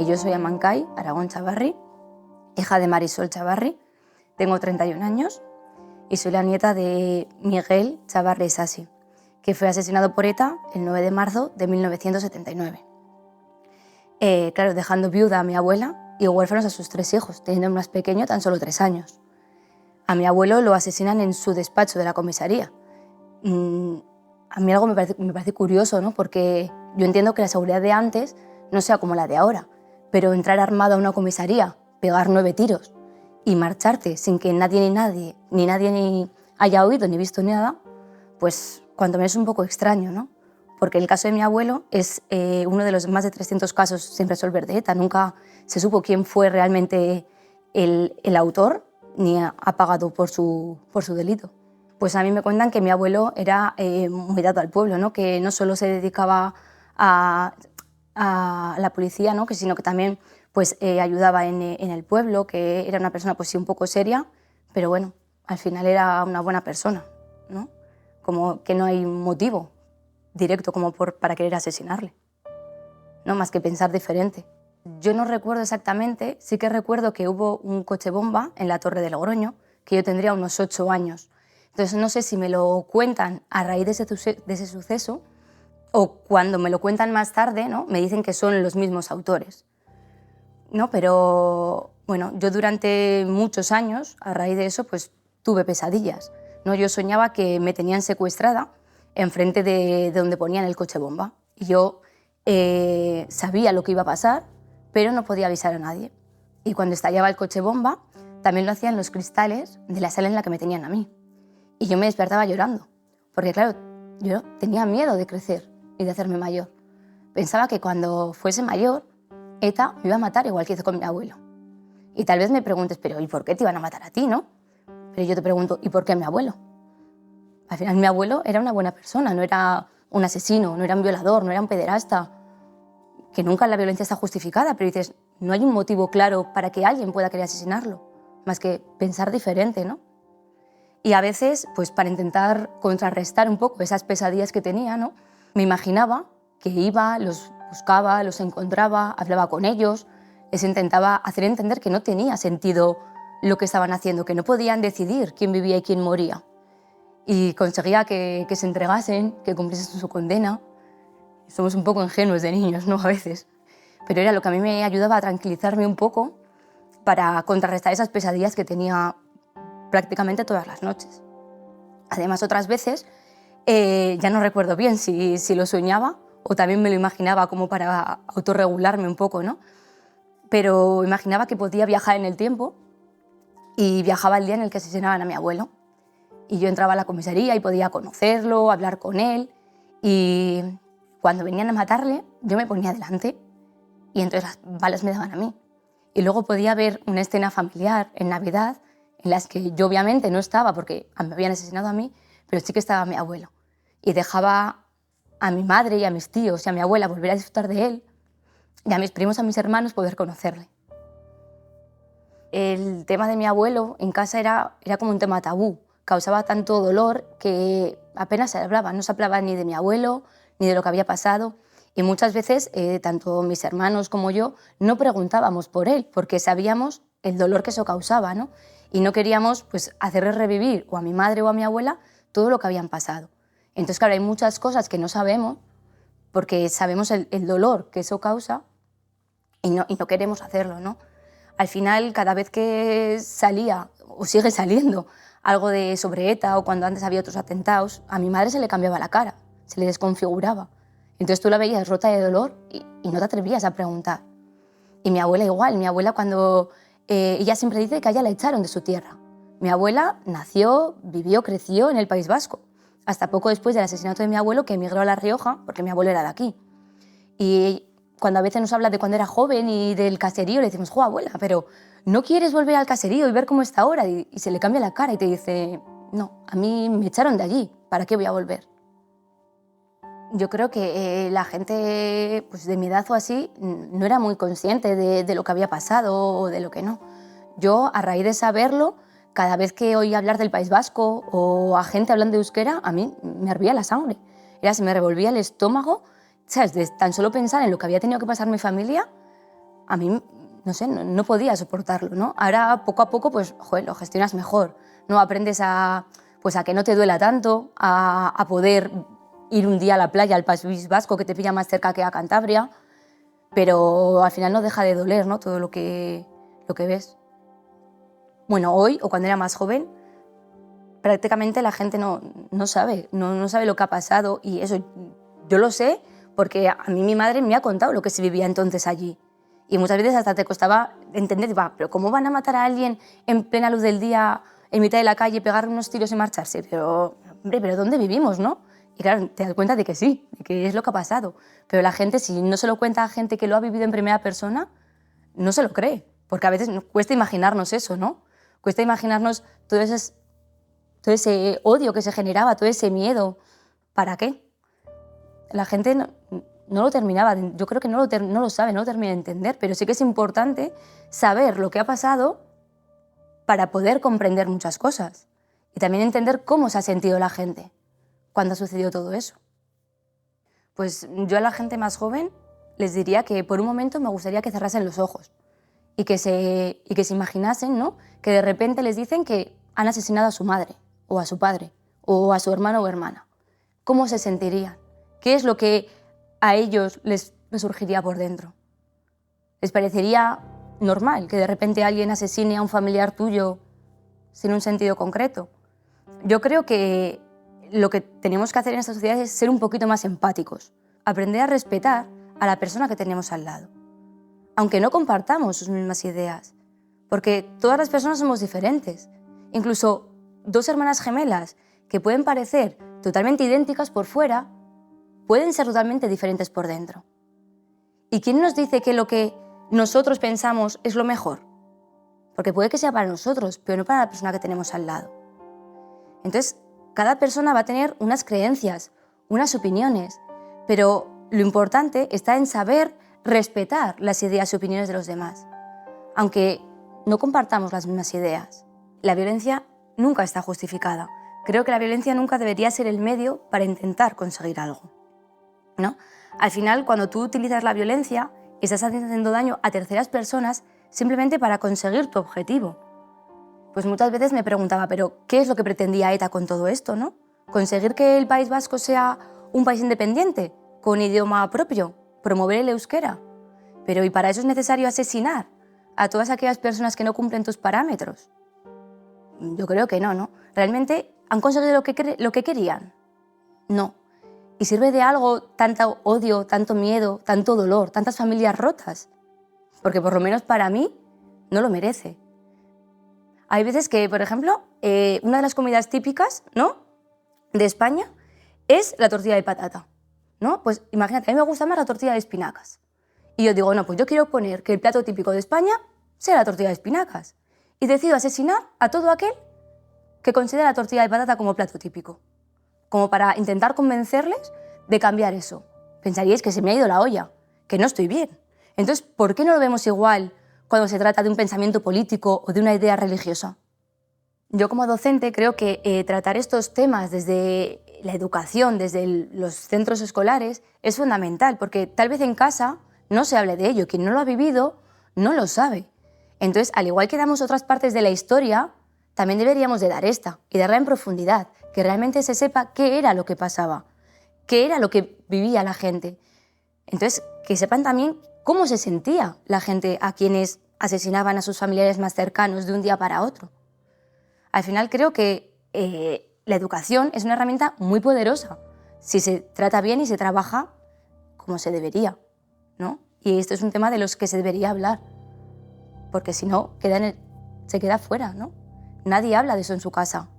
yo soy Amancay Aragón Chavarri, hija de Marisol Chavarri, tengo 31 años y soy la nieta de Miguel Chavarri Sassi, que fue asesinado por ETA el 9 de marzo de 1979. Claro, dejando viuda a mi abuela y huérfanos a sus 3 hijos, teniendo el más pequeño tan solo 3 años. A mi abuelo lo asesinan en su despacho de la comisaría. A mí algo me parece curioso, ¿no? Porque yo entiendo que la seguridad de antes no sea como la de ahora, pero entrar armado a una comisaría, pegar 9 tiros y marcharte sin que nadie ni haya oído ni visto nada, pues cuanto menos es un poco extraño, ¿no? Porque el caso de mi abuelo es uno de los más de 300 casos sin resolver de ETA. Nunca se supo quién fue realmente el autor ni ha pagado por su delito. Pues a mí me cuentan que mi abuelo era muy dado al pueblo, ¿no? Que no solo se dedicaba a la policía, ¿no? Sino que también pues, ayudaba en el pueblo, que era una persona pues, sí, un poco seria, pero bueno, al final era una buena persona, ¿no? Como que no hay motivo directo como para querer asesinarle, ¿no? Más que pensar diferente. Yo no recuerdo exactamente, sí que recuerdo que hubo un coche bomba en la Torre de Logroño, que yo tendría unos 8 años. Entonces no sé si me lo cuentan a raíz de ese suceso o cuando me lo cuentan más tarde, ¿no? Me dicen que son los mismos autores, ¿no? Pero bueno, yo durante muchos años, a raíz de eso, pues tuve pesadillas, ¿no? Yo soñaba que me tenían secuestrada enfrente de donde ponían el coche bomba y yo sabía lo que iba a pasar, pero no podía avisar a nadie. Y cuando estallaba el coche bomba, también lo hacían los cristales de la sala en la que me tenían a mí. Y yo me despertaba llorando, porque claro, yo tenía miedo de crecer y de hacerme mayor. Pensaba que cuando fuese mayor, ETA me iba a matar igual que hizo con mi abuelo. Y tal vez me preguntes, pero ¿y por qué te iban a matar a ti, no? Pero yo te pregunto, ¿y por qué a mi abuelo? Al final mi abuelo era una buena persona, no era un asesino, no era un violador, no era un pederasta, que nunca la violencia está justificada, pero dices, no hay un motivo claro para que alguien pueda querer asesinarlo, más que pensar diferente, ¿no? Y a veces, pues para intentar contrarrestar un poco esas pesadillas que tenía, ¿no? Me imaginaba que iba, los buscaba, los encontraba, hablaba con ellos, les intentaba hacer entender que no tenía sentido lo que estaban haciendo, que no podían decidir quién vivía y quién moría. Y conseguía que se entregasen, que cumpliesen su condena. Somos un poco ingenuos de niños, ¿no? A veces. Pero era lo que a mí me ayudaba a tranquilizarme un poco para contrarrestar esas pesadillas que tenía prácticamente todas las noches. Además, otras veces ya no recuerdo bien si lo soñaba o también me lo imaginaba como para autorregularme un poco, ¿no? Pero imaginaba que podía viajar en el tiempo y viajaba el día en el que asesinaban a mi abuelo. Y yo entraba a la comisaría y podía conocerlo, hablar con él. Y cuando venían a matarle, yo me ponía delante y entonces las balas me daban a mí. Y luego podía ver una escena familiar en Navidad en las que yo obviamente no estaba porque me habían asesinado a mí, pero sí que estaba mi abuelo. Y dejaba a mi madre y a mis tíos y a mi abuela volver a disfrutar de él y a mis primos, a mis hermanos poder conocerle. El tema de mi abuelo en casa era como un tema tabú. Causaba tanto dolor que apenas se hablaba. No se hablaba ni de mi abuelo ni de lo que había pasado. Y muchas veces, tanto mis hermanos como yo, no preguntábamos por él porque sabíamos el dolor que eso causaba, ¿no? Y no queríamos pues, hacerles revivir o a mi madre o a mi abuela todo lo que habían pasado. Entonces, claro, hay muchas cosas que no sabemos porque sabemos el dolor que eso causa y no queremos hacerlo, ¿no? Al final, cada vez que salía, o sigue saliendo, algo sobre ETA o cuando antes había otros atentados, a mi madre se le cambiaba la cara, se le desconfiguraba. Entonces tú la veías rota de dolor y no te atrevías a preguntar. Y mi abuela igual, mi abuela cuando... ella siempre dice que a ella la echaron de su tierra. Mi abuela nació, vivió, creció en el País Vasco, hasta poco después del asesinato de mi abuelo, que emigró a La Rioja, porque mi abuelo era de aquí. Y cuando a veces nos habla de cuando era joven y del caserío, le decimos, jo, abuela, pero ¿no quieres volver al caserío y ver cómo está ahora? Y se le cambia la cara y te dice, no, a mí me echaron de allí, ¿para qué voy a volver? Yo creo que la gente pues, de mi edad o así no era muy consciente de lo que había pasado o de lo que no. Yo, a raíz de saberlo, cada vez que oía hablar del País Vasco o a gente hablando de euskera, a mí me hervía la sangre. Se me revolvía el estómago, ¿sabes? De tan solo pensar en lo que había tenido que pasar mi familia, a mí, no sé, no podía soportarlo, ¿no? Ahora, poco a poco, pues, joder, lo gestionas mejor, ¿no? Aprendes pues, a que no te duela tanto, a poder ir un día a la playa, al País Vasco, que te pilla más cerca que a Cantabria, pero al final no deja de doler, ¿no? Todo lo que ves. Bueno, hoy, o cuando era más joven, prácticamente la gente no sabe lo que ha pasado, y eso yo lo sé porque a mí mi madre me ha contado lo que se vivía entonces allí. Y muchas veces hasta te costaba entender, pero ¿cómo van a matar a alguien en plena luz del día, en mitad de la calle, pegarle unos tiros y marcharse? Pero, hombre, ¿pero dónde vivimos, no? Y claro, te das cuenta de que sí, de que es lo que ha pasado. Pero la gente, si no se lo cuenta a gente que lo ha vivido en primera persona, no se lo cree. Porque a veces cuesta imaginarnos eso, ¿no? Cuesta imaginarnos todo ese odio que se generaba, todo ese miedo. ¿Para qué? La gente no lo terminaba, yo creo que no lo sabe, no lo termina de entender, pero sí que es importante saber lo que ha pasado para poder comprender muchas cosas y también entender cómo se ha sentido la gente cuando ha sucedido todo eso. Pues yo a la gente más joven les diría que por un momento me gustaría que cerrasen los ojos y que se imaginasen, ¿no?, que de repente les dicen que han asesinado a su madre o a su padre o a su hermano o hermana. ¿Cómo se sentirían? ¿Qué es lo que a ellos les surgiría por dentro? ¿Les parecería normal que de repente alguien asesine a un familiar tuyo sin un sentido concreto? Yo creo que lo que tenemos que hacer en esta sociedad es ser un poquito más empáticos, aprender a respetar a la persona que tenemos al lado, aunque no compartamos sus mismas ideas, porque todas las personas somos diferentes. Incluso dos hermanas gemelas que pueden parecer totalmente idénticas por fuera, pueden ser totalmente diferentes por dentro. ¿Y quién nos dice que lo que nosotros pensamos es lo mejor? Porque puede que sea para nosotros, pero no para la persona que tenemos al lado. Entonces, cada persona va a tener unas creencias, unas opiniones, pero lo importante está en saber respetar las ideas y opiniones de los demás, aunque no compartamos las mismas ideas. La violencia nunca está justificada. Creo que la violencia nunca debería ser el medio para intentar conseguir algo, ¿no? Al final, cuando tú utilizas la violencia, estás haciendo daño a terceras personas simplemente para conseguir tu objetivo. Pues muchas veces me preguntaba, ¿pero qué es lo que pretendía ETA con todo esto, no? ¿Conseguir que el País Vasco sea un país independiente, con idioma propio, promover el euskera? Pero ¿y para eso es necesario asesinar a todas aquellas personas que no cumplen tus parámetros? Yo creo que no, ¿no? ¿Realmente han conseguido lo que querían? No. ¿Y sirve de algo tanto odio, tanto miedo, tanto dolor, tantas familias rotas? Porque por lo menos para mí no lo merece. Hay veces que, por ejemplo, una de las comidas típicas, ¿no?, de España es la tortilla de patata, ¿no? Pues imagínate, a mí me gusta más la tortilla de espinacas. Y yo digo, no, pues yo quiero poner que el plato típico de España sea la tortilla de espinacas. Y decido asesinar a todo aquel que considera la tortilla de patata como plato típico, como para intentar convencerles de cambiar eso. Pensaríais que se me ha ido la olla, que no estoy bien. Entonces, ¿por qué no lo vemos igual cuando se trata de un pensamiento político o de una idea religiosa? Yo como docente creo que tratar estos temas desde la educación, desde los centros escolares, es fundamental, porque tal vez en casa no se hable de ello. Quien no lo ha vivido no lo sabe. Entonces, al igual que damos otras partes de la historia, también deberíamos de dar esta y darla en profundidad, que realmente se sepa qué era lo que pasaba, qué era lo que vivía la gente. Entonces, que sepan también cómo se sentía la gente a quienes asesinaban a sus familiares más cercanos de un día para otro. Al final creo que la educación es una herramienta muy poderosa si se trata bien y se trabaja como se debería, ¿no? Y esto es un tema de los que se debería hablar, porque si no, se queda fuera, ¿no? Nadie habla de eso en su casa.